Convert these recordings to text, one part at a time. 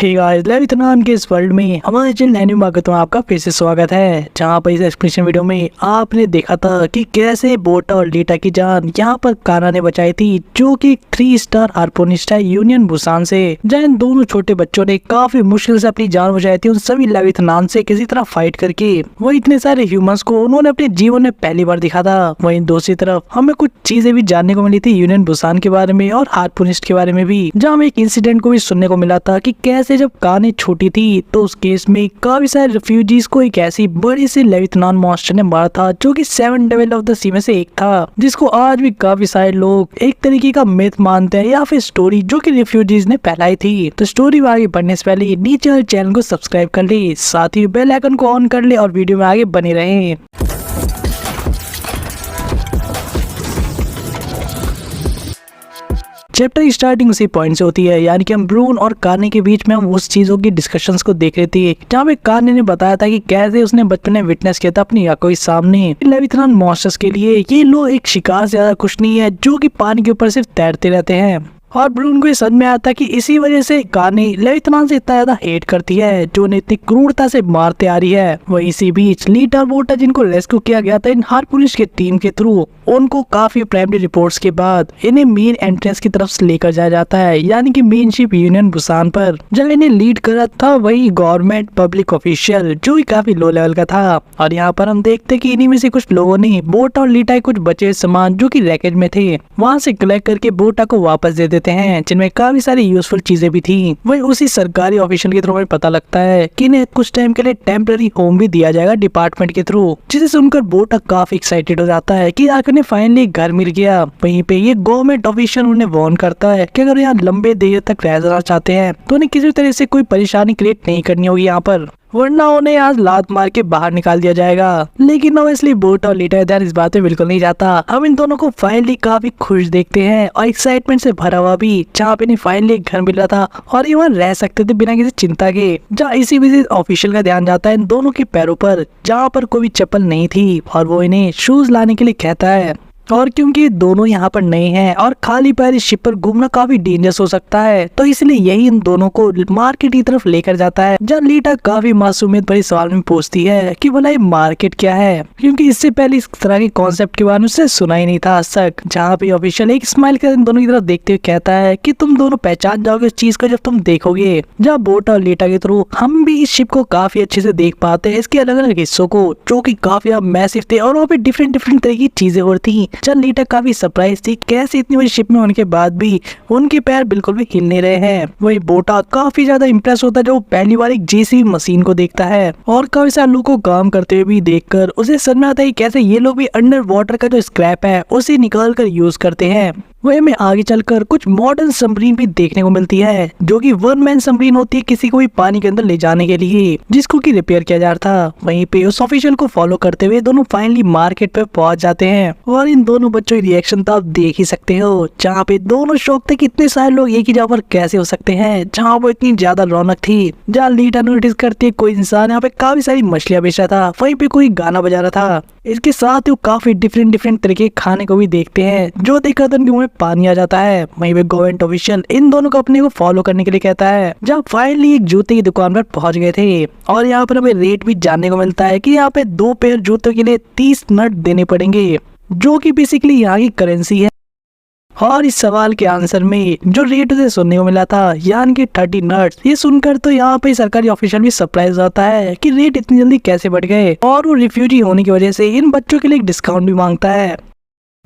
Hey guys, लेविथान के इस world में हमारे चैनल एनिमे में आपका फिर से स्वागत है। जहां पर इस एक्सप्लेनेशन वीडियो में आपने देखा था कि कैसे बोटा और लीटा की जान यहां पर काना ने बचाई थी, जो कि 3 स्टार हार्पोनिस्ट है यूनियन बुसान से। जहां इन दोनों छोटे बच्चों ने काफी मुश्किल से अपनी जान बचाई थी उन सभी लेविथान से किसी तरह फाइट करके। वो इतने सारे ह्यूमंस को उन्होंने अपने जीवन में पहली बार देखा था। वहीं दूसरी तरफ हमें कुछ चीजें भी जानने को मिली थी यूनियन बुसान के बारे में और हार्पोनिस्ट के बारे में भी, जहाँ हमें एक इंसिडेंट को भी सुनने को मिला था कि कैसे जब काने छोटी थी तो उस केस में काफी सारे रिफ्यूजीज को एक ऐसी बड़ी सी लेविथान मॉन्स्टर ने मारा था, जो कि 7 डेविल ऑफ द सी में से एक था, जिसको आज भी काफी सारे लोग एक तरीके का मिथ मानते हैं या फिर स्टोरी जो कि रिफ्यूजीज ने फैलाई थी। तो स्टोरी में आगे बढ़ने से पहले नीचे वाले चैनल को सब्सक्राइब कर ले, साथ ही बेल आइकन को ऑन कर ले और वीडियो में आगे बने रहे। चैप्टर की स्टार्टिंग उसी पॉइंट से होती है, यानी कि हम ब्रून और काने के बीच में हम उस चीजों की डिस्कशंस को देख रहे थे, जहाँ पे काने ने बताया था कि कैसे उसने बचपन में विटनेस किया था अपनी आंखों के सामने लेविथान मॉन्स्टर्स के लिए ये लोग एक शिकार से ज्यादा कुछ नहीं है, जो कि पानी के ऊपर सिर्फ तैरते रहते हैं। और ब्रून को ये समझ में आया था कि इसी वजह से काने लेविथान से इतना ज्यादा हेट करती है, जो उन्हें इतनी क्रूरता से मारते आ रही है। वहीं इसी बीच लीटा और बोटा, जिनको रेस्क्यू किया गया था इन हार्पोनिस्ट के टीम के थ्रू, उनको काफी प्राइमरी रिपोर्ट्स के बाद इन्हें मेन एंट्रेंस की तरफ से लेकर जाया जाता है, यानी कि मेन शिप यूनियन बुसान पर। जब इन्हें लीड कर रहा था वही गवर्नमेंट पब्लिक ऑफिशियल, जो कि काफी लो लेवल का था। और यहाँ पर हम देखते कि इन्हीं में से कुछ लोगों ने बोटा और लीटा के कुछ बचे सामान जो कि रैकेट में थे वहाँ से कलेक्ट करके बोटा को वापस दे देते हैं, जिनमें काफी सारी यूजफुल चीजें भी थी। वही उसी सरकारी ऑफिशियल के थ्रू हमें पता लगता है कि इन्हें कुछ टाइम के लिए टेम्पररी होम भी दिया जाएगा डिपार्टमेंट के थ्रू, जिसे सुनकर बोटा काफी एक्साइटेड हो जाता है कि आखिर फाइनली घर मिल गया। वहीं पे ये गवर्नमेंट ऑफिशियल उन्हें वार्न करता है कि अगर यहाँ लंबे देर तक रहना चाहते हैं तो उन्हें किसी तरह से कोई परेशानी क्रिएट नहीं करनी होगी यहाँ पर, वरना उन्हें आज लात मार के बाहर निकाल दिया जाएगा। लेकिन ऑब्वियसली बोटा और लीटा इधर इस बात पे बिल्कुल नहीं जाता। हम इन दोनों को फाइनली काफी खुश देखते हैं और एक्साइटमेंट से भरा हुआ भी, जहाँ पे इन्हें फाइनली घर मिल रहा था और ये वहाँ रह सकते थे बिना किसी चिंता के। जहाँ इसी वजह ऑफिशियल का ध्यान जाता है इन दोनों के पैरों पर, जहाँ पर कोई चप्पल नहीं थी, और वो इन्हें शूज लाने के लिए कहता है। और क्योंकि दोनों यहाँ पर नए हैं और खाली पैर इस शिप पर घूमना काफी डेंजरस हो सकता है, तो इसलिए यही इन दोनों को मार्केट की तरफ लेकर जाता है, जहाँ लीटा काफी मासूमियत भरे सवाल में पूछती है कि भला ये मार्केट क्या है, क्योंकि इससे पहले इस तरह के कॉन्सेप्ट के बारे में उससे सुना ही नहीं था आज तक। जहाँ पे ऑफिशियल एक स्माइल कर इन दोनों की तरफ देखते हुए कहता है कि तुम दोनों पहचान जाओगे उस चीज को जब तुम देखोगे। जहाँ बोटा और लीटा के थ्रू हम भी इस शिप को काफी अच्छे से देख पाते हैं, इसके अलग अलग हिस्सों को, जो की काफी मैसिव थे और वहाँ पे डिफरेंट तरह की चीजें हो रही थी। जब लीटा काफी सरप्राइज थी कैसे इतनी बड़ी शिप में होने के बाद भी उनके पैर बिल्कुल भी हिल नहीं रहे हैं। वही बोटा काफी ज्यादा इंप्रेस होता है जब वो पहली बार एक जेसीबी मशीन को देखता है, और काफी सारे लोगों को काम करते हुए भी देखकर उसे समझ में आता है कैसे ये लोग भी अंडर वाटर का जो स्क्रैप है उसे निकाल कर यूज करते हैं। वही में आगे चलकर कुछ मॉडर्न सबमरीन भी देखने को मिलती है, जो कि 1 मैन सबमरीन होती है किसी को भी पानी के अंदर ले जाने के लिए, जिसको कि रिपेयर किया जा रहा था। वहीं पे उस ऑफिशियल को फॉलो करते हुए दोनों फाइनली मार्केट पे पहुंच जाते हैं, और इन दोनों बच्चों की रिएक्शन तो आप देख ही सकते हो, जहाँ पे दोनों शौक थे कि इतने सारे लोग एक ही जगह पर कैसे हो सकते हैं, जहाँ वो इतनी ज्यादा रौनक थी। जहाँ लीटा नोटिस करती है कोई इंसान यहाँ पे काफी सारी मछलियां बेच रहा था, वहीं पे कोई गाना बजा रहा था। इसके साथ ही काफी डिफरेंट तरीके खाने को भी देखते हैं, जो देखकर तो उनके मुंह में पानी आ जाता है। वहीं पे गवर्नमेंट ऑफिशियल इन दोनों को अपने को फॉलो करने के लिए कहता है, जहाँ फाइनली एक जूते की दुकान पर पहुंच गए थे, और यहाँ पर हमें रेट भी जानने को मिलता है कि यहाँ पे 2 पेयर जूतों के लिए 30 नट देने पड़ेंगे, जो कि बेसिकली यहाँ की करेंसी है। और इस सवाल के आंसर में जो रेट उसे सुनने को मिला था, यानी कि 30 नट्स, ये सुनकर तो यहाँ पे सरकारी ऑफिशियल भी सरप्राइज होता है कि रेट इतनी जल्दी कैसे बढ़ गए, और वो रिफ्यूजी होने की वजह से इन बच्चों के लिए एक डिस्काउंट भी मांगता है।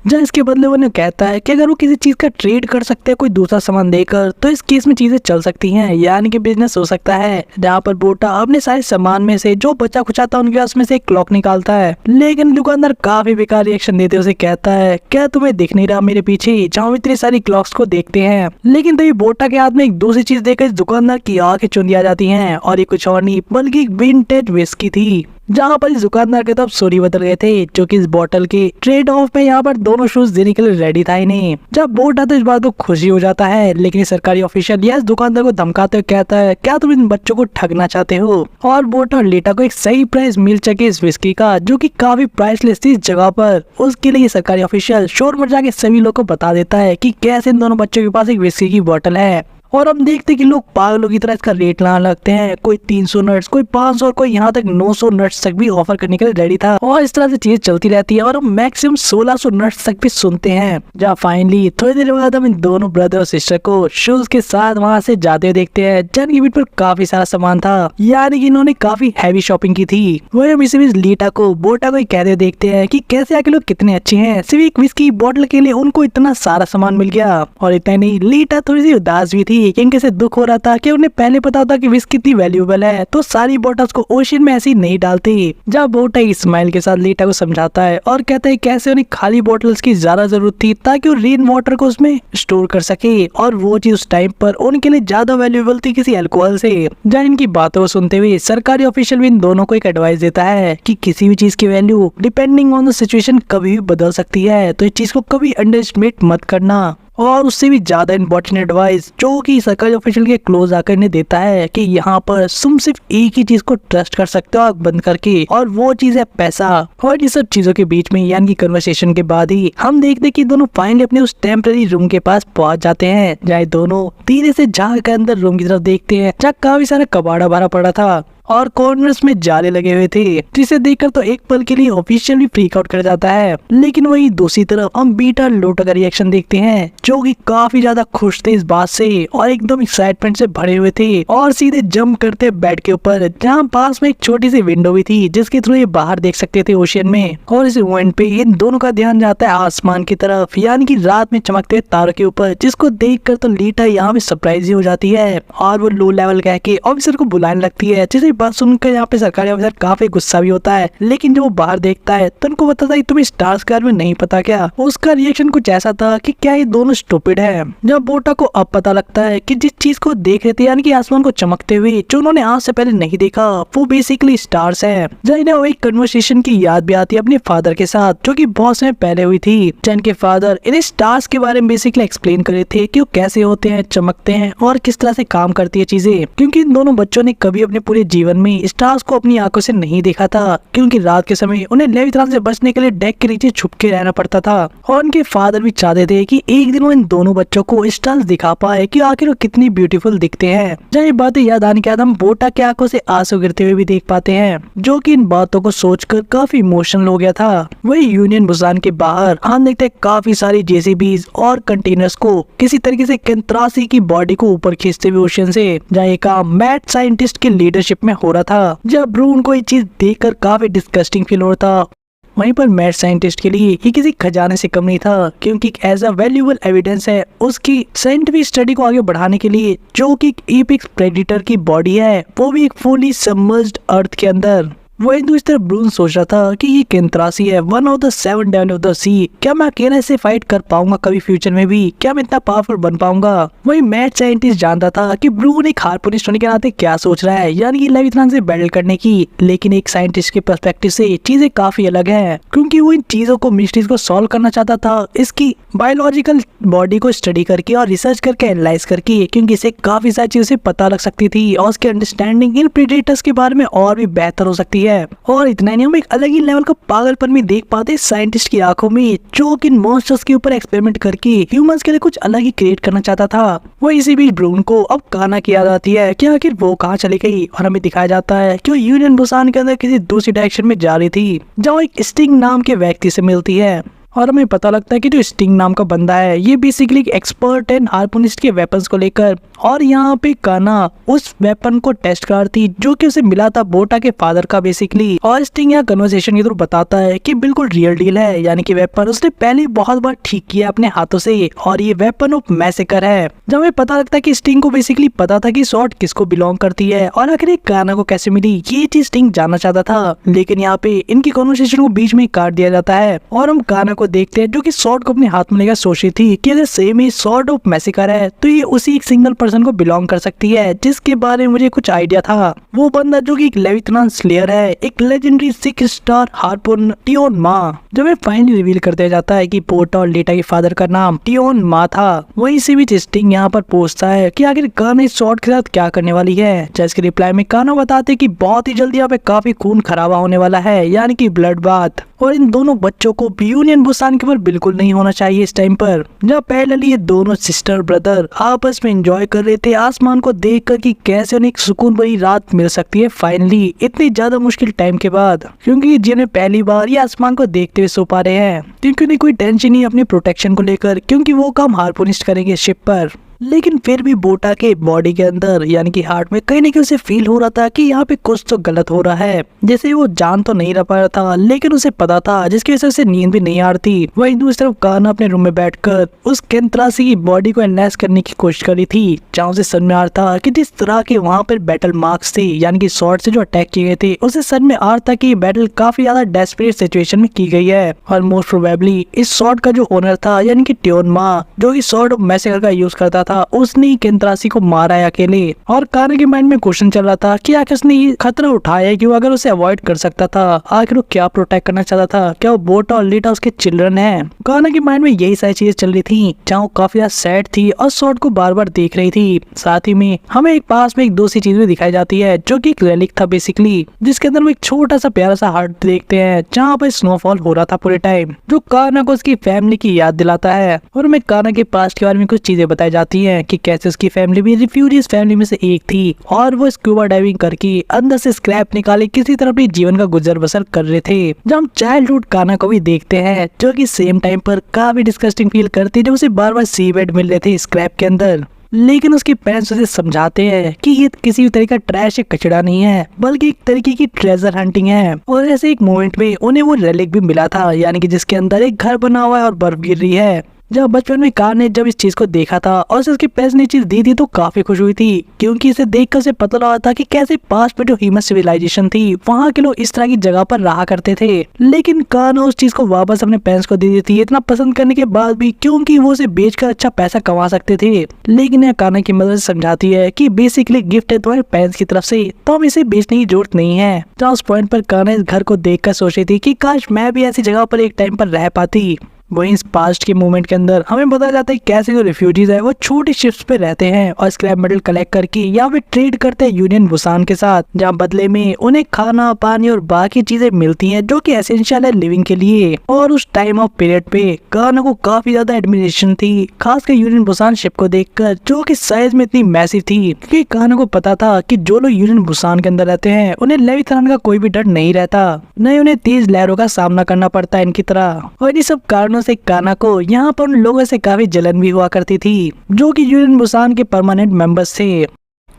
जहाँ इसके बदले उन्हें कहता है कि अगर वो किसी चीज का ट्रेड कर सकते हैं कोई दूसरा सामान देकर, तो इस केस में चीजें चल सकती हैं, यानी कि बिजनेस हो सकता है। जहाँ पर बोटा अपने सारे सामान में से जो बचा खुचा था उनके पास में से एक क्लॉक निकालता है, लेकिन दुकानदार काफी बेकार रिएक्शन देते उसे कहता है क्या तुम्हें दिख नहीं रहा मेरे पीछे, जहाँ इतनी सारी क्लॉक्स को देखते हैं। लेकिन तभी बोटा के हाथ में एक दूसरी चीज देखकर दुकानदार की आंखें चुन आ जाती है, और ये कुछ और नहीं बल्कि विंटेज विस्की थी। जहाँ पर इस दुकानदार के तब सॉरी बदल गए थे, जो कि इस बोतल के ट्रेड ऑफ में यहाँ पर दोनों शूज देने के लिए रेडी था इन्हें। जब बोटा तो इस बात को खुशी हो जाता है, लेकिन सरकारी ऑफिशियल इस दुकानदार को धमकाते हुए कहता है क्या तुम इन बच्चों को ठगना चाहते हो। और बोटा और लीटा को एक सही प्राइस मिल सके इस विस्की का, जो कि काफी प्राइसलेस थी इस जगह पर, उसके लिए सरकारी ऑफिशियल शोर मचा के सभी लोग को बता देता है कि कैसे इन दोनों बच्चों के पास एक विस्की की बोतल है। और हम देखते कि लोग पागलों की तरह इसका रेट लाने लगते हैं। कोई 300 नट्स, कोई 500 और कोई यहाँ तक 900 नट्स तक भी ऑफर करने के लिए रेडी था। और इस तरह से चीज चलती रहती है और हम मैक्सिमम 1600 नट्स तक भी सुनते हैं। जहाँ फाइनली थोड़ी देर बाद हम इन दोनों ब्रदर और सिस्टर को शूज के साथ वहाँ से जाते हुए देखते हैं, जिनकी बीच पर काफी सारा सामान था, यानी कि इन्होंने काफी हैवी शॉपिंग की थी। वही हम इसी बीच लीटा को बोटा को कहते देखते हैं कि कैसे आके लोग कितने अच्छे हैं, सिर्फ एक विस्की बॉटल के लिए उनको इतना सारा सामान मिल गया। और इतना नहीं, लीटा थोड़ी सी उदास भी थी क्योंकि से दुख हो रहा था कि उन्हें पहले पता होता कि विस्की कितनी वैल्यूएबल है तो सारी बोटल्स को ओशन में ऐसी नहीं डालती। जब बोटा स्माइल के साथ लीटा को समझाता है और कहता है कैसे उन्हें खाली बोटल्स की ज्यादा जरूरत थी ताकि वो रेन वाटर को उसमें स्टोर कर सके, और वो चीज उस टाइम पर उनके लिए ज्यादा वैल्यूएबल थी किसी अल्कोहल से। जहाँ इनकी बातों को सुनते हुए सरकारी ऑफिशियल भी इन दोनों को एक एडवाइस देता है कि किसी भी चीज की value depending on the situation कभी भी बदल सकती है, तो इस चीज को कभी अंडर एस्टिमेट मत करना। और उससे भी ज्यादा इम्पोर्टेंट एडवाइस जो कि सरकारी ऑफिशियल के क्लोज आकर ने देता है कि यहाँ पर तुम सिर्फ एक ही चीज को ट्रस्ट कर सकते हो आँख बंद करके, और वो चीज है पैसा। और ये सब चीजों के बीच में यानी कि कन्वर्सेशन के बाद ही हम देखते कि दोनों फाइनली अपने उस टेम्पररी रूम के पास पहुंच जाते हैं, जहाँ दोनों धीरे से झांक कर अंदर रूम की तरफ देखते हैं, जहाँ काफी सारा कबाड़ा भरा पड़ा था और कॉर्नर्स में जाले लगे हुए थे, जिसे देखकर तो एक पल के लिए ऑफिशियल भी फ्रीक आउट कर जाता है। लेकिन वही दूसरी तरफ हम बीटा लोटा का रिएक्शन देखते हैं, जो कि काफी ज्यादा खुश थे इस बात से और एकदम एक्साइटमेंट से भरे हुए थे, और सीधे जंप करते बेड के ऊपर, जहाँ पास में एक छोटी सी विंडो भी थी जिसके थ्रू ये बाहर देख सकते थे ओशियन में। और इस मोमेंट पे इन दोनों का ध्यान जाता है आसमान की तरफ, यानी कि रात में चमकते हुए तारों के ऊपर, जिसको देख कर तो लीटा यहाँ पे सरप्राइज ही हो जाती है और वो लो लेवल कह के ऑफिसर को बुलाने लगती है, जिसे बात सुनकर यहाँ पे सरकारी ऑफिसर काफी गुस्सा भी होता है। लेकिन जब वो बाहर देखता है तो उनको पता था कि तुम्हें स्टार्स के बारे में नहीं पता क्या। उसका रिएक्शन कुछ ऐसा था कि क्या ये दोनों स्टूपिड है। जब बोटा को अब पता लगता है कि जिस चीज को देख रहे थे यानी कि आसमान को चमकते हुए जो उन्होंने आज से पहले नहीं देखा वो बेसिकली स्टार्स है। जिन्हें वो एक कन्वर्सेशन की याद भी आती है अपने फादर के साथ, जो कि बहुत समय पहले हुई थी, जिनके फादर इन्हें स्टार्स के बारे में बेसिकली एक्सप्लेन कर रहे थे कि वो कैसे होते हैं, चमकते हैं और किस तरह से काम करती है चीजें। क्योंकि इन दोनों बच्चों ने कभी अपने पूरे जीवन में स्टार्स को अपनी आंखों से नहीं देखा था, क्योंकि रात के समय उन्हें लेविथान से बचने के लिए डेक के नीचे छुप के रहना पड़ता था। और उनके फादर भी चाहते थे कि एक दिन वो इन दोनों बच्चों को स्टार्स दिखा पाए कि आखिर वो कितनी ब्यूटीफुल दिखते हैं। जब ये बातें याद आने के बाद हम बोटा के आंखों से आंसू गिरते हुए भी देख पाते हैं, जो कि इन बातों को सोचकर काफी इमोशनल हो गया था। वही यूनियन बुसान के बाहर हम देखते काफी सारी जेसीबीज और कंटेनर्स को किसी तरीके से कंत्रासी की बॉडी को ऊपर खींचते हुए ओशन से, जहाँ ये काम मैड साइंटिस्ट की लीडरशिप में हो रहा था। जब ब्रून को ये चीज देखकर काफी डिस्गस्टिंग फील हो रहा था, वहीं पर मैड साइंटिस्ट के लिए ये किसी खजाने से कम नहीं था, क्योंकि एज अ वैल्यूएबल एविडेंस है उसकी साइंटिफिक स्टडी को आगे बढ़ाने के लिए, जो कि एपेक्स प्रेडिटर की बॉडी है, वो भी एक फुली सबमर्ज्ड अर्थ के अंदर। वही दूसरी तरफ ब्रून सोच रहा था कि ये केंत्रासी है, one of the 7 demon of the sea. क्या मैं अकेले से फाइट कर पाऊंगा कभी फ्यूचर में भी? क्या मैं इतना पावरफुल बन पाऊंगा? वही मैड साइंटिस्ट जानता था कि ब्रून एक हार्पूनिस्ट होने के नाते क्या सोच रहा है, यानी कि लेविथान से बैटल करने की। लेकिन एक साइंटिस्ट के पर्सपेक्टिव से चीजें काफी अलग है, क्योंकि वो इन चीजों को मिस्ट्रीज को सॉल्व करना चाहता था, इसकी बायोलॉजिकल बॉडी को स्टडी करके और रिसर्च करके एनालाइज करके, क्योंकि इसे काफी सारी चीजों से पता लग सकती थी और उसकी अंडरस्टैंडिंग इन प्रेडेटर्स के बारे में और भी बेहतर हो सकती है। और इतना नहीं, हम एक अलग ही लेवल का पागलपन भी देख पाते साइंटिस्ट की आंखों में, जो कि मॉन्स्टर्स के ऊपर एक्सपेरिमेंट करके ह्यूमंस के लिए कुछ अलग ही क्रिएट करना चाहता था। वो इसी बीच ब्रून को अब काना की याद आती है कि आखिर वो कहाँ चली गई, और हमें दिखाया जाता है कि वो यूनियन बुसान के अंदर किसी दूसरी डायरेक्शन में जा रही थी, जहाँ एक स्टिंग नाम के व्यक्ति से मिलती है। और हमें पता लगता है कि जो स्टिंग नाम का बंदा है ये बेसिकली एक एक्सपर्ट एंड हार्पूनिस्ट के वेपन्स को लेकर, और यहाँ पे काना उस वेपन को टेस्ट करती जो कि उसे मिला था बोटा के फादर का बेसिकली। और स्टिंग यहाँ कन्वर्सेशन के थ्रू बताता है कि बिल्कुल रियल डील है, यानी कि वेपन उसने पहले बहुत बार ठीक किया अपने हाथों से, और ये वेपन ऑफ मैसेकर है। जब हमें पता लगता है कि स्टिंग को बेसिकली पता था कि शॉट किसको बिलोंग करती है और आखिर काना को कैसे मिली, ये चीज स्टिंग जानना चाहता था। लेकिन यहाँ पे इनकी कन्वर्सेशन को बीच में काट दिया जाता है और हम काना को देखते हैं जो कि स्वॉर्ड को अपने हाथ में लेकर सोच रही थी कि अगर same he sword of massacre है तो ये उसी एक सिंगल पर्सन को बिलोंग कर सकती है, जिसके बारे में मुझे कुछ आइडिया था। वो बंदा जो कि एक लेविथान स्लेयर है, एक लेजेंडरी 6 स्टार हार्पून टियोन मा, जो मैं फाइनली रिवील कर दिया जाता है कि बोटा और लेटा के फादर का नाम टियोन मा था। वहीं से भी स्टिंग यहाँ पर पूछता है कि आखिर काना इस स्वॉर्ड के साथ क्या करने वाली है, जिसके रिप्लाई में काना बताते कि बहुत ही जल्दी यहाँ पे काफी खून खराबा होने वाला है, यानी कि ब्लड बाथ। और इन दोनों बच्चों को भी यूनियन बुसान के ऊपर बिल्कुल नहीं होना चाहिए इस टाइम पर। जब पहले ये दोनों सिस्टर ब्रदर आपस में एंजॉय कर रहे थे आसमान को देखकर कि कैसे उन्हें एक सुकून भरी रात मिल सकती है फाइनली इतनी ज्यादा मुश्किल टाइम के बाद, क्योंकि जिन्हें पहली बार ये आसमान को देखते हुए सो पा रहे हैं, क्योंकि उन्हें कोई टेंशन नहीं अपनी प्रोटेक्शन को लेकर, क्योंकि वो काम हार्पोनिस्ट करेंगे शिप पर। लेकिन फिर भी बोटा के बॉडी के अंदर यानी कि हार्ट में कहीं ना कहीं उसे फील हो रहा था कि यहाँ पे कुछ तो गलत हो रहा है। जैसे वो जान तो नहीं रह पा रहा था लेकिन उसे पता था, जिसकी वजह से उसे नींद भी नहीं आ रही थी। वही दूसरी तरफ काना अपने रूम में बैठकर उस केंत्रासी की बॉडी को एनालाइज करने की कोशिश करी थी, जहाँ उसे समझ में आ रहा था कि जिस तरह के वहाँ पर बैटल मार्क्स थे यानी कि शॉर्ट से जो अटैक किए गए थे, उसे समझ में आ रहा था कि बैटल काफी ज्यादा डेस्परेट सिचुएशन में की गई है। और मोस्ट प्रोबेबली इस शॉर्ट का जो ओनर था यानी कि ट्योन मा, जो कि शॉर्ट ऑफ मैसेकर का यूज करता था, उसने केंत्रासी को मारा है अकेले। और काना के माइंड में क्वेश्चन चल रहा था कि आखिर उसने ये खतरा उठाया क्यों, अगर उसे अवॉइड कर सकता था आखिर वो क्या प्रोटेक्ट करना चाहता था, क्या वो बोटा और लीटा उसके चिल्ड्रन है। काना के माइंड में यही सारी चीजें चल रही थी, जहाँ वो काफी ज्यादा सैड थी और शॉर्ट को बार बार देख रही थी। साथ ही में हमें एक पास में एक दूसरी चीज भी दिखाई जाती है जो कि एक रेलिक था बेसिकली, जिसके अंदर वो एक छोटा सा प्यारा सा हार्ट देखते हैं जहाँ पर स्नोफॉल हो रहा था पूरे टाइम, जो काना को उसकी फैमिली की याद दिलाता है। और हमें काना के पास्ट के बारे में कुछ चीजें बताई जाती है कि कैसे उसकी फैमिली भी रिफ्यूजीज फैमिली में से एक थी और वो स्कूबा डाइविंग करके अंदर से स्क्रैप निकाले किसी तरह अपने जीवन का गुजर बसर कर रहे थे। जब हम चाइल्डहुड काना को भी देखते हैं जो कि सेम टाइम पर काफी डिस्कस्टिंग फील करती है जब उसे बार बार सी बेड मिल रहे थे स्क्रैप के अंदर, लेकिन उसके पेरेंट्स उसे समझाते हैं कि ये किसी भी तरह का ट्रैश या कचरा नहीं है बल्कि एक तरीके की ट्रेजर हंटिंग है। और ऐसे एक मोमेंट में उन्हें वो रेलिक भी मिला था यानी कि जिसके अंदर एक घर बना हुआ है और बर्फ गिर रही है। जब बचपन में कार ने जब इस चीज को देखा था और उसे उसके पेरेंट्स ने चीज दी थी तो काफी खुश हुई थी, क्योंकि इसे देखकर उसे पता लगा था कि कैसे पास्ट में जो ह्यूमन सिविलाइजेशन थी वहाँ के लोग इस तरह की जगह पर रहा करते थे। लेकिन कार ने उस चीज को वापस अपने पेरेंट्स को दे दी थी इतना पसंद करने के बाद भी, क्योंकि वो उसे बेचकर अच्छा पैसा कमा सकते थे। लेकिन यह काना की मदद से समझाती है कि बेसिकली गिफ्ट है तुम्हारे पेरेंट्स की तरफ से, तो हम इसे बेचने की जरूरत नहीं है। जहाँ उस पॉइंट पर काना इस घर को देखकर सोच रही थी कि काश मैं भी ऐसी जगह पर एक टाइम पर रह पाती। वहीं इस पास्ट के मोमेंट के अंदर हमें बताया जाता है कैसे जो रिफ्यूजीज है वो छोटी शिप्स पे रहते हैं और स्क्रैप मेटल कलेक्ट करके या फिर ट्रेड करते हैं यूनियन बुसान के साथ, जहाँ बदले में उन्हें खाना पानी और बाकी चीजें मिलती हैं जो कि एसेंशियल है लिविंग के लिए। और उस टाइम ऑफ पीरियड पे काना को काफी ज्यादा एडमिरेशन थी, खासकर यूनियन बुसान शिप को देखकर जो कि साइज में इतनी मैसिव थी, क्योंकि काना को पता था कि जो लोग यूनियन बुसान के अंदर रहते हैं उन्हें लेविथान का कोई भी डर नहीं रहता, नहीं उन्हें तेज लहरों का सामना करना पड़ता है इनकी तरह। और इन सब कारणों से काना को यहाँ पर उन लोगों से काफी जलन भी हुआ करती थी जो कि यूनियन बुसान के परमानेंट मेंबर्स थे,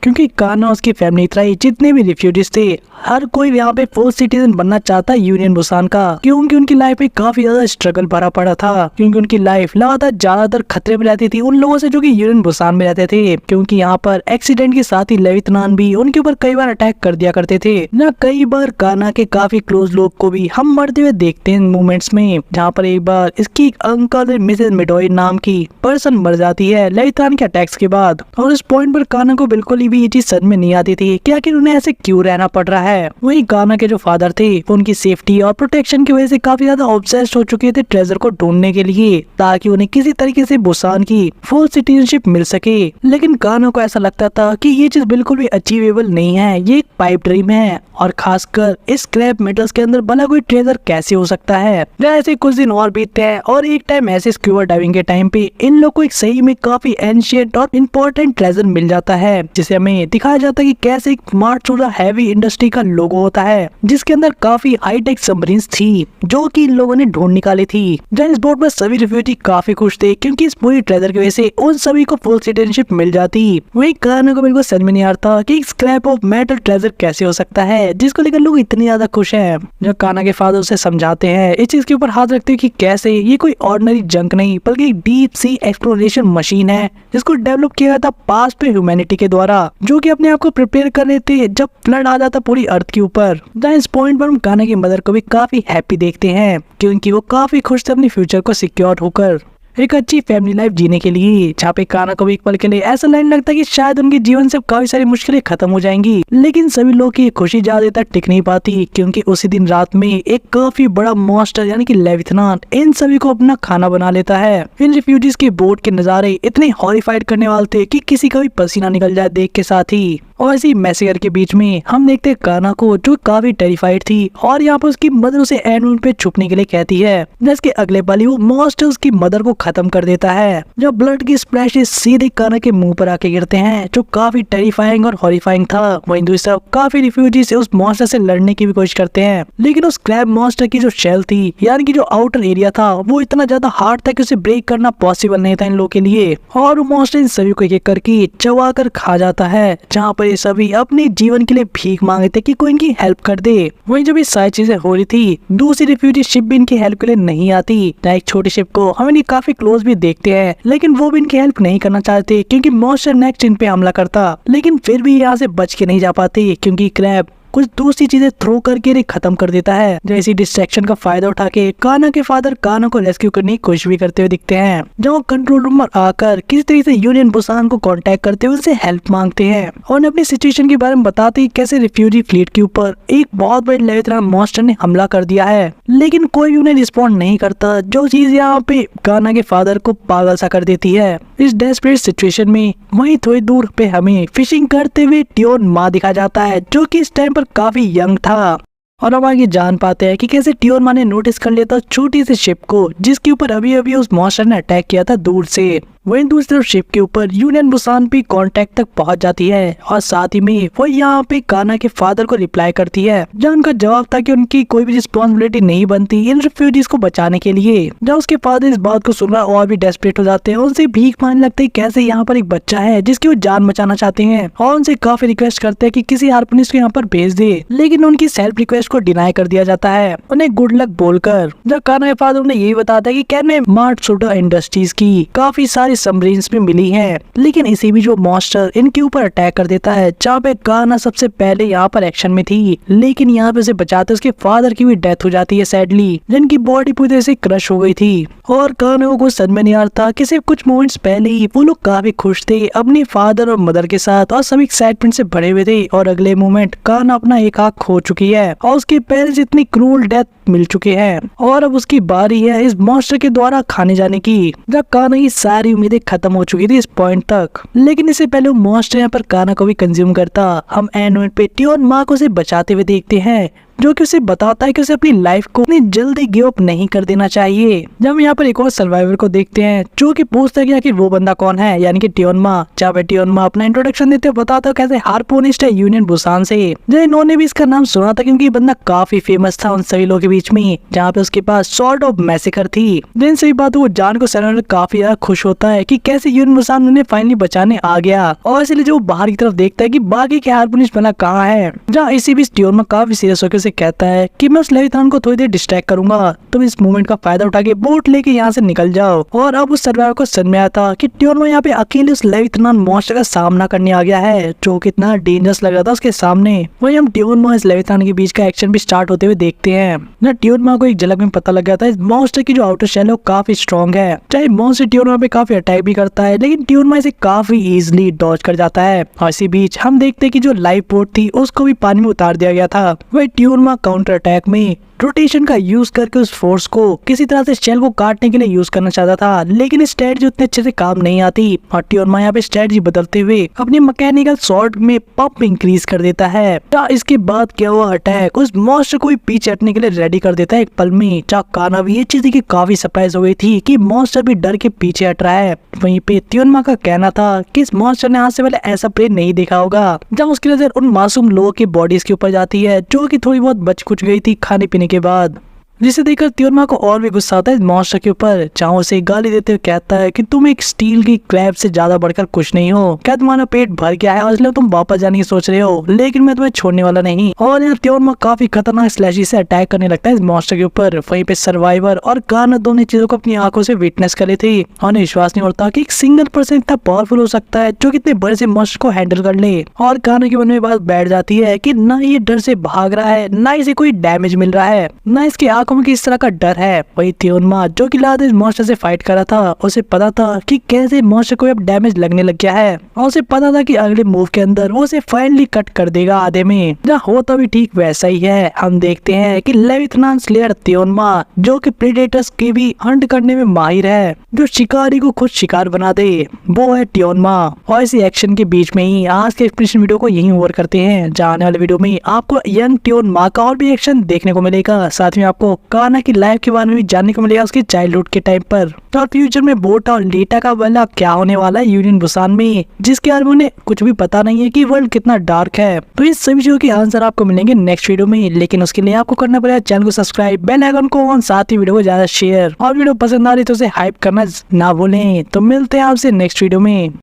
क्योंकि काना उसकी फैमिली थ्राई जितने भी रिफ्यूजीज थे हर कोई यहाँ पे फुल सिटीजन बनना चाहता है यूनियन बुसान का, क्योंकि उनकी लाइफ में काफी ज्यादा स्ट्रगल भरा पड़ा था, क्योंकि उनकी लाइफ लगातार ज्यादातर खतरे में रहती थी उन लोगों से जो कि यूनियन बुसान में रहते थे, क्योंकि यहाँ पर एक्सीडेंट के साथ ही लेविथनान भी उनके ऊपर कई बार अटैक कर दिया करते थे। न कई बार काना के काफी क्लोज लोग को भी हम मरते हुए देखते हैं मूवमेंट्स में, जहाँ पर एक बार इसकी एक अंकल मिसेज मिडोई नाम की पर्सन मर जाती है लेविथनान के अटैक्स के बाद। और इस पॉइंट पर काना को बिल्कुल भी ये चीज समझ में नहीं आती थी कि आखिर उन्हें ऐसे क्यों रहना पड़ रहा है। वही काना के जो फादर थे वो उनकी सेफ्टी और प्रोटेक्शन की वजह से काफी ज्यादा ऑब्सेस्ड हो चुके थे ट्रेजर को ढूंढने के लिए, ताकि उन्हें किसी तरीके से बुसान की फुल सिटीजनशिप मिल सके। लेकिन काना को ऐसा लगता था कि ये चीज बिल्कुल भी अचीवेबल नहीं है, ये एक पाइप ड्रीम है, और खासकर इस स्क्रैप मेटल्स के अंदर भला कोई ट्रेजर कैसे हो सकता है। जैसे कुछ दिन और बीतते हैं और एक टाइम ऐसे स्क्यूबा डाइविंग के टाइम पे इन लोग को एक सही में काफी एंशिएंट और इम्पोर्टेंट ट्रेजर मिल जाता है, जिसे हमें दिखाया जाता है कि कैसे एक मार्चूरा हैवी इंडस्ट्री का लोगो होता है, जिसके अंदर काफी हाईटेक सबमरीन्स थी जो कि इन लोगों ने ढूंढ निकाली थी। जहाँ इस बोट पर सभी रिफ्यूजी काफी खुश थे क्योंकि इस पूरी ट्रेजर की वजह से उन सभी को फुल सिटीजनशिप मिल जाती। वही काना को बिल्कुल समझ में नहीं आता कि स्क्रैप ऑफ मेटल ट्रेजर कैसे हो सकता है जिसको लेकर लोग इतने ज्यादा खुश हैं। जब काना के फादर उसे समझाते हैं इस चीज के ऊपर हाथ रखते हैं कि कैसे ये कोई ऑर्डिनरी जंक नहीं बल्कि एक डीप सी एक्सप्लोरेशन मशीन है जिसको डेवलप किया गया था पास्ट में ह्यूमैनिटी के द्वारा, जो कि अपने आप को प्रिपेयर कर रहे थे जब फ्लड आ जाता पूरी अर्थ के ऊपर। इस पॉइंट पर हम काना की मदर को भी काफी हैप्पी देखते हैं क्योंकि वो काफी खुश थे अपने फ्यूचर को सिक्योर होकर एक अच्छी फैमिली लाइफ जीने के लिए। जहाँ पे काना को भी एक पल के लिए ऐसा लगने लगता है कि शायद उनके जीवन से काफी सारी मुश्किलें खत्म हो जाएंगी, लेकिन सभी लोग की खुशी ज्यादा तक टिक नहीं पाती क्योंकि उसी दिन रात में एक काफी बड़ा मॉन्स्टर यानी कि लेविथनान इन सभी को अपना खाना बना लेता है। इन रिफ्यूजीज के बोट के नजारे इतने हॉरिफाइड करने वाले थे कि किसी का भी पसीना निकल जाए देख के साथ ही। और इसी मैसेगर के बीच में हम देखते हैं काना को, जो काफी टेरिफाइड थी और यहाँ पर उसकी मदर उसे एंड पे छुपने के लिए कहती है। जिसके अगले पल ही वो मॉन्स्टर उसकी मदर को खत्म कर देता है, जब ब्लड की स्प्लैशेस सीधे काना के मुंह पर आके गिरते हैं, जो काफी टेरिफाइंग और हॉरिफाइंग था। वहीं दूसरी तरफ काफी रिफ्यूजी से उस मॉन्स्टर से लड़ने की भी कोशिश करते हैं, लेकिन उस क्रैब मॉन्स्टर की जो शेल थी, यानी कि जो आउटर एरिया था, वो इतना ज्यादा हार्ड था कि उसे ब्रेक करना पॉसिबल नहीं था इन लोगों के लिए। और वो मॉन्स्टर इन सभी को एक करके चबा कर खा जाता है, जहाँ पर ये सभी अपने जीवन के लिए भीख मांगे थे कि कोई इनकी हेल्प कर दे। वहीं जब ये सारी चीजें हो रही थी, दूसरी रिफ्यूजी शिप भी इनकी हेल्प के लिए नहीं आती। एक छोटी शिप को हम इन्हें काफी क्लोज भी देखते हैं, लेकिन वो भी इनकी हेल्प नहीं करना चाहते क्योंकि मॉन्स्टर नेक्स्ट इन पे हमला करता। लेकिन फिर भी यहाँ से बच के नहीं जा पाते क्योंकि क्रैब कुछ दूसरी चीजें थ्रो करके इन्हें खत्म कर देता है। जैसी डिस्ट्रैक्शन का फायदा उठा के काना के फादर काना को रेस्क्यू करने की कोशिश भी करते हुए दिखते हैं, जब वो कंट्रोल रूम में आकर किसी तरीके से यूनियन बुसान को कांटेक्ट करते हुए उनसे हेल्प मांगते हैं और अपनी सिचुएशन के बारे में बताते हैं कैसे रिफ्यूजी फ्लीट के ऊपर एक बहुत बड़े लेविथान मॉन्स्टर ने हमला कर दिया है, लेकिन कोई भी उन्हें रिस्पॉन्ड नहीं करता, जो चीज यहाँ पे काना के फादर को पागल सा कर देती है। इस डेस्परेट सिचुएशन में वहीं थोड़ी दूर पे हमें फिशिंग करते हुए ट्योन मा दिखा जाता है, जो कि इस टाइम पर काफी यंग था। और अब आगे जान पाते हैं कि कैसे ट्योन मा ने नोटिस कर लिया था छोटी सी शिप को, जिसके ऊपर अभी अभी उस मॉन्स्टर ने अटैक किया था दूर से। वहीं दूसरी तरफ शिप के ऊपर यूनियन बुसान भी कांटेक्ट तक पहुंच जाती है और साथ ही में वो यहाँ पे काना के फादर को रिप्लाई करती है, जहाँ उनका जवाब था कि उनकी कोई भी रिस्पॉन्सिबिलिटी नहीं बनती इन रिफ्यूजीज को बचाने के लिए। जब उसके फादर इस बात को सुन रहा और भी डेस्परेट हो जाते हैं, उनसे भीख मांगने लगते हैं कैसे यहाँ पर एक बच्चा है जिसकी वो जान बचाना चाहते हैं और उनसे काफी रिक्वेस्ट करते हैं कि किसी हार्पनिस्ट को यहाँ पर भेज दे, लेकिन उनकी सेल्फ रिक्वेस्ट को डिनाई कर दिया जाता है उन्हें गुड लक बोलकर। जब काना के फादर उन्हें यही बताता है कि कैन में मार्टसुडा इंडस्ट्रीज की काफी सारी सबमरीन्स में मिली है, लेकिन इसी भी जो मॉन्स्टर इनके ऊपर अटैक कर देता है, जहाँ पे काना सबसे पहले यहाँ पर एक्शन में थी, लेकिन यहाँ पे उसे बचाते उसके फादर की भी डेथ हो जाती है सैडली, जिनकी बॉडी पूरी तरह से क्रश हो गई थी। और काना को कुछ समझ में नहीं आ रहा था कि सिर्फ कुछ मोमेंट्स पहले ही वो लोग काफी खुश थे अपने फादर और मदर के साथ और सभी एक्साइटमेंट से भरे हुए थे, और अगले मोमेंट काना अपना एक आँख खो चुकी है और उसके पेरेंट्स इतनी क्रूल डेथ मिल चुके हैं और अब उसकी बारी है इस मॉन्स्टर के द्वारा खाने जाने की। जब काना की सारी उम्मीदें खत्म हो चुकी थी इस पॉइंट तक, लेकिन इससे पहले वो मॉन्स्टर यहाँ पर काना को भी कंज्यूम करता। हम एंड पे ट्योन मा को उसे बचाते हुए देखते हैं, जो कि उसे बताता है कि उसे अपनी लाइफ को इतनी जल्दी गिव अप नहीं कर देना चाहिए। जब हम यहाँ पर एक और सर्वाइवर को देखते हैं जो कि पूछता है कि आखिर वो बंदा कौन है, यानी कि ट्योन मा। जब ट्योन मा अपना इंट्रोडक्शन देते बताता है कैसे हार्पोनिस्ट है यूनियन बुसान से, जो इन्होंने भी इसका नाम सुना था क्योंकि ये बंदा काफी फेमस था उन सभी लोगों के बीच में, जहाँ पे उसके पास सॉर्ट ऑफ मैसेकर थी। जिन सभी बातों को जान को सैलर काफी ज्यादा खुश होता है कि कैसे यूनियन बुसान उन्हें फाइनली बचाने आ गया, और इसलिए जो बाहर की तरफ देखता है कि बाकी के हार्पोनिस्ट बना कहाँ है। जहाँ इसी बीच ट्योन मा काफी सीरियस होकर उसे कहता है कि मैं उस लेविथान को थोड़ी देर डिस्ट्रैक्ट करूंगा, तुम इस मोमेंट का फायदा उठा के बोट लेके यहाँ से निकल जाओ। और अब उस सर्वाइवर को समझ में आया था कि ट्योन यहाँ पे अकेले उस लेविथान मॉन्स्टर का सामना करने आ गया है, जो कितना डेंजरस लग रहा था उसके सामने। वही हम ट्योन इस लेविथान के बीच का एक्शन भी स्टार्ट होते हुए देखते हैं। ना ट्योन को एक झलक में पता लग गया था इस मॉन्स्टर की जो आउटर शेल है वो काफी स्ट्रॉन्ग है, चाहे मॉन्स्टर ट्योन पे काफी अटैक भी करता है, लेकिन ट्योन इसे काफी इजिली डॉज कर जाता है। और इसी बीच हम देखते हैं कि जो लाइफ बोट थी उसको भी पानी में उतार दिया गया था। वही ट्योन काउंटर अटैक में रोटेशन का यूज करके उस फोर्स को किसी तरह से शेल को काटने के लिए यूज करना चाहता था, लेकिन स्ट्रेटजी उतने अच्छे से काम नहीं आती। और ट्योन यहाँ पे स्ट्रेटजी बदलते हुए अपनी मैकेनिकल स्वॉर्ड में पंप इंक्रीज कर देता है। इसके बाद क्या हुआ, अटैक उस मॉन्स्टर को भी पीछे हटने के लिए रेडी कर देता है एक पल में। काना भी ये चीज की काफी सरप्राइज हो गई थी कि मॉन्स्टर भी डर के पीछे हट रहा है। वहीं पे ट्योन का कहना था कि इस मॉन्स्टर ने आज से पहले ऐसा प्ले नहीं देखा होगा, जब उसकी नजर उन मासूम लोगों की बॉडीज के ऊपर जाती है जो कि थोड़ी बहुत बच कुछ गई थी खाने पीने के बाद, जिसे देखकर ट्योन को और भी गुस्सा आता है मॉन्स्टर के ऊपर, जहाँ उसे गाली देते हुए कहता है कि तुम एक स्टील की क्रैब से ज्यादा बढ़कर कुछ नहीं हो, क्या तुम्हारा पेट भर गया है और इसलिए तुम वापस जाने की सोच रहे हो, लेकिन मैं तुम्हें छोड़ने वाला नहीं। और यहाँ ट्योन काफी खतरनाक स्लैशी से अटैक करने लगता है इस मॉन्स्टर के ऊपर। वहीं पे सर्वाइवर और काना दोनों चीजों को अपनी आंखों से विटनेस कर लेते थे और विश्वास नहीं होता कि एक सिंगल पर्सन इतना पावरफुल हो सकता है जो कितने बड़े से मॉन्स्टर को हैंडल कर ले। और काना के मन में बात बैठ जाती है कि ना ये डर से भाग रहा है, ना इसे कोई डैमेज मिल रहा है, ना इसकी आंखों आंखों में किस तरह का डर है। वही थियोनमा जो कि लगातार इस मॉन्स्टर से फाइट कर रहा था, उसे पता था कि कैसे मॉन्स्टर को अब डैमेज लगने लग गया है और उसे पता था कि अगले मूव के अंदर वो उसे फाइनली कट कर देगा आधे में। जहाँ होता भी ठीक वैसा ही है। हम देखते हैं कि लेविथनान स्लेयर थियोनमा जो कि प्रेडेटर्स के भी हंट करने में माहिर है, जो शिकारी को खुद शिकार बना दे, वो है थियोनमा। और इसी एक्शन के बीच में ही आज के एक्सप्लेनेशन वीडियो को यहीं ओवर करते हैं। जाने वाले वीडियो में आपको यंग थियोनमा का और भी एक्शन देखने को मिलेगा, साथ में आपको काना की लाइफ के बारे में भी जानने को मिलेगा, उसकी चाइल्डहुड के टाइम पर और फ्यूचर में बोटा और लीटा का वाला क्या होने वाला है यूनियन बुसान में, जिसके बारे में उन्हें कुछ भी पता नहीं है कि वर्ल्ड कितना डार्क है। तो इस सभी चीजों के आंसर आपको मिलेंगे नेक्स्ट वीडियो में, लेकिन उसके लिए आपको करना पड़ेगा चैनल को सब्सक्राइब, बेल आइकन को ऑन, साथ ही वीडियो को ज्यादा शेयर और वीडियो पसंद आ रही तो उसे हाइप करना ना भूलें। तो मिलते हैं आपसे नेक्स्ट वीडियो में।